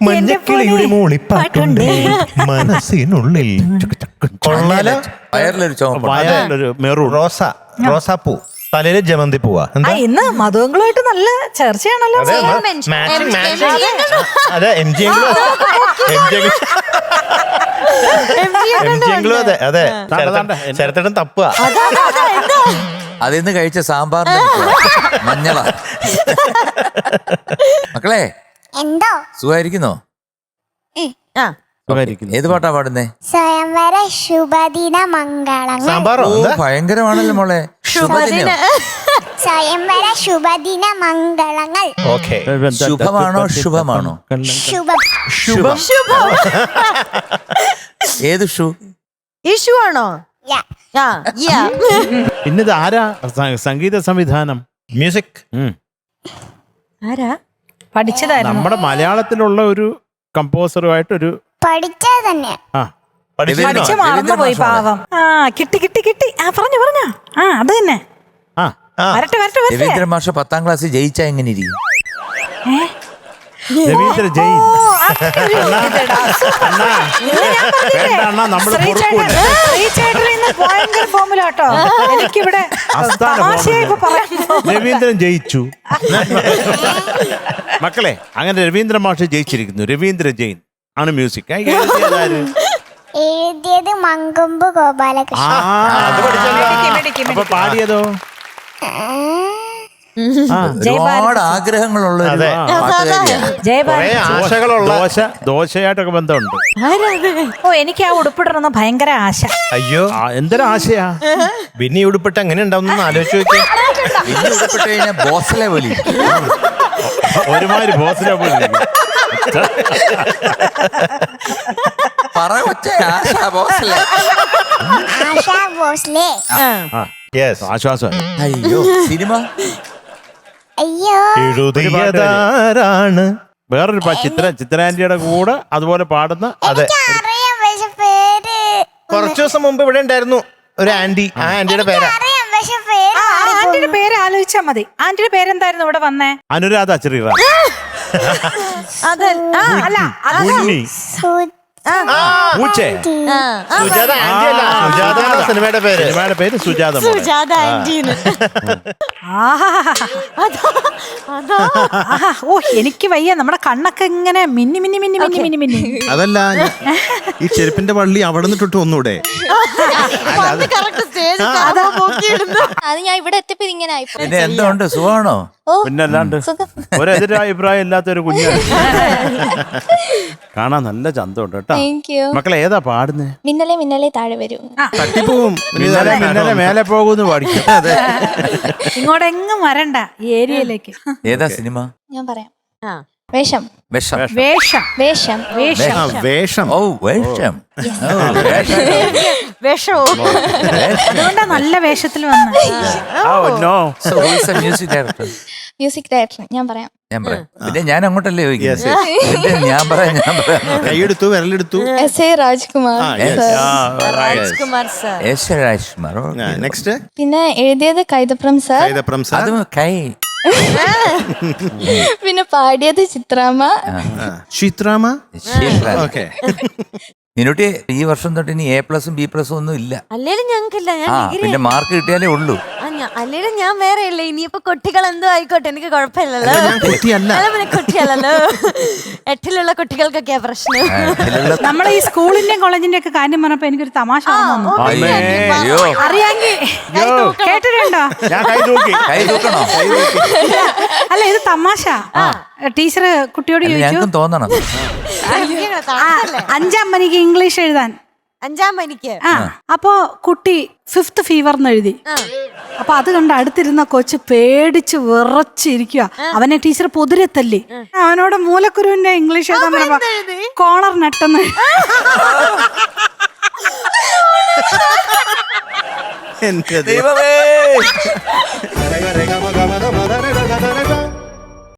മഞ്ഞക്കിളിയുടെ മൂളിപ്പാട്ടുണ്ട് മനസ്സിനുള്ളിൽ. വയറിലൊരു മെറൂൺ റോസാപ്പൂ, തലയില് ജമന്തി പോവാ. ഇന്ന് മധുവങ്ങളുമായിട്ട് നല്ല ചർച്ചയാണല്ലോ. അതെ എംജിയെങ്കിലും അതെ അതെ ചരത്തട്ടൻ തപ്പുക. അതിന്ന് കഴിച്ച സാമ്പാറിന്റെ മഞ്ഞളാ. മക്കളെ എന്തോ സുഖായിരിക്കുന്നോ? ഏത് പാട്ടാ പാടുന്നേ? സ്വയംവര ശുഭദിന മംഗളങ്ങൾ. സാമ്പാറോ? ഭയങ്കരമാണല്ലോ മോളെ. സ്വയംവര ശുഭദിന മംഗളങ്ങൾ. ഓക്കെ. ശുഭമാണോ ശുഭമാണോ? ശുഭം. ശുഭം. ഏത് ഷൂ? ഇഷ്യൂ ആണോ? പിന്നത് ആരാ സംഗീത സംവിധാനം? മ്യൂസിക് ആരാ പഠിച്ചതായിരുന്നു? നമ്മുടെ മലയാളത്തിലുള്ള ഒരു കമ്പോസറുമായിട്ടൊരു പഠിച്ചത് തന്നെ. പഠിച്ച് മറന്നുപോയി പാവം. കിട്ടി കിട്ടി കിട്ടി. പറഞ്ഞോ അത് തന്നെ. വരട്ടെ. രവീന്ദ്രൻ മാഷ 10ാം ക്ലാസ്സിൽ ജയിച്ചാ എങ്ങനെ ഇരിക്കും? രവീന്ദ്ര ജെയിൻ. നമ്മള് എനിക്കിവിടെ രവീന്ദ്രൻ ജയിച്ചു. മക്കളെ, അങ്ങനെ രവീന്ദ്ര മാഷ് ജയിച്ചിരിക്കുന്നു. രവീന്ദ്ര ജെയിൻ ആണ് മ്യൂസിക്. എഴുതിയത് മങ്കൊമ്പ് ഗോപാലകൃഷ്ണൻ. അപ്പൊ പാടിയതോ? ഒരുപാട് ആഗ്രഹങ്ങളുള്ള ദോശയായിട്ടൊക്കെ ബന്ധമുണ്ട്. എനിക്ക് ആ ഉടുപ്പിടണമെന്ന് ഭയങ്കര ആശ. അയ്യോ എന്തൊരു ആശയാ. പിന്നെ ഉടുപ്പിട്ട് എങ്ങനെ ഉണ്ടാവും ആലോചിച്ച് നോക്കി. ഉടുപ്പിട്ട് കഴിഞ്ഞാൽ ബോസിലെ പോലെ ഒരുമാതിരി ബോസിലെ പോലെ. ആശ്വാസം. അയ്യോ സിനിമ അയ്യോ എഴുതിയതാരാണ്? വേറൊരു ചിത്രാന്റിയുടെ കൂടെ അതുപോലെ പാടുന്ന. അതെ, അറിയാം പക്ഷെ പേര്. കുറച്ചു ദിവസം മുമ്പ് ഇവിടെ ഉണ്ടായിരുന്നു ഒരു ആന്റി. ആ ആന്റിയുടെ പേരാ. അറിയാം പക്ഷെ പേര്. ആന്റിയുടെ പേര് ആലോചിച്ചാ മതി. ആന്റിയുടെ പേരെന്തായിരുന്നു ഇവിടെ വന്നേ? അനുരാധ ചെറിയ പൂച്ചേ. സുജാത ആന്റി അല്ല, സുജാത സിനിമയുടെ പേര്. സിനിമയുടെ പേര് സുജാത. എനിക്ക് വയ്യ. നമ്മുടെ കണ്ണൊക്കെ ഇങ്ങനെ മിന്നി മിന്നി മിന്നി മിന്നി മിന്നി മിന്നി. അതല്ല, ഈ ചെരുപ്പിന്റെ വള്ളി അവിടെ നിന്നിട്ട് ഒന്നൂടെ. അത് ഞാൻ ഇവിടെ എത്തിയപ്പോ ഇങ്ങനെ ആയി. പിന്നെ എന്തുകൊണ്ട് സുഖമാണോ? പിന്നല്ലാണ്ട് ഒരെതിരഭിപ്രായം ഇല്ലാത്തൊരു കുഞ്ഞാണ്. കാണാൻ നല്ല ചന്തമുണ്ട് കേട്ടോ. മക്കളെ ഏതാ പാടുന്നേ? മിന്നലെ മിന്നലെ താഴെ വരും. തട്ടിപ്പോവും. മിന്നലെ മേലെ പോകുന്നു പാടിക്കും. ഇങ്ങോട്ടെങ്ങും വരണ്ട ഈ ഏരിയയിലേക്ക്. ഏതാ സിനിമ? ഞാൻ പറയാം. വേഷം. വേഷം. വേഷം. വേഷം. വേഷം. ഓ വേഷം. വേഷോ. അതുകൊണ്ടാ നല്ല വേഷത്തിൽ വന്ന. Music director. ഞാൻ പറയാം. പിന്നെ ഞാൻ അങ്ങോട്ടല്ലേ ചോദിക്കുന്നത്? ഞാൻ പറയാം. കൈയെടുത്തു, വിരലെടുത്തു. എസ്.എ. രാജ്കുമാർ. രാജ്കുമാർ. നെക്സ്റ്റ്. പിന്നെ എഴുതിയത് കൈതപ്രം സാർ. അതും കൈ. പിന്നെ പാടിയത് ചിത്രാമ്മ. ചിത്രാമ്മ. ഓക്കെ. നിന്നോട്ട് ഈ വർഷം തൊട്ട് ഇനി A+ഉം B+ഉം ഒന്നും ഇല്ല. അല്ലേലും ഞങ്ങൾക്കില്ല. പിന്നെ മാർക്ക് കിട്ടിയാലേ ഉള്ളൂ. അല്ലേലും ഞാൻ വേറെ ഇല്ല. ഇനിയിപ്പോ കുട്ടികൾ എന്തോ ആയിക്കോട്ടെ, എനിക്ക് കുഴപ്പമില്ലല്ലോ. കുട്ടിയല്ലല്ലോ. 8ലുള്ള കുട്ടികൾക്കൊക്കെയാ പ്രശ്നം. നമ്മളെ ഈ സ്കൂളിന്റെയും കോളേജിന്റെ ഒക്കെ കാര്യം പറഞ്ഞപ്പോ എനിക്കൊരു തമാശ അറിയാമെങ്കിൽ കേട്ടിട്ടുണ്ടോ? അല്ല, ഇത് തമാശ. ടീച്ചർ കുട്ടിയോട് ചോദിച്ചു, തോന്നണം 5ാം മണിക്ക് ഇംഗ്ലീഷ് എഴുതാൻ. 5ാം മണിക്ക്. അപ്പോ കുട്ടി 5th ഫീവർ എന്ന് എഴുതി. അപ്പൊ അത് കണ്ട് അടുത്തിരുന്ന കൊച്ച് പേടിച്ച് വിറച്ചിരിക്കുക. അവനെ ടീച്ചർ പൊതിരെത്തല്ലേ. അവനോട് മൂലക്കുരുവിന്റെ ഇംഗ്ലീഷ് എഴുതാൻ പറയുമ്പോ കോളർ നട്ടെന്ന്. ദൈവമേ.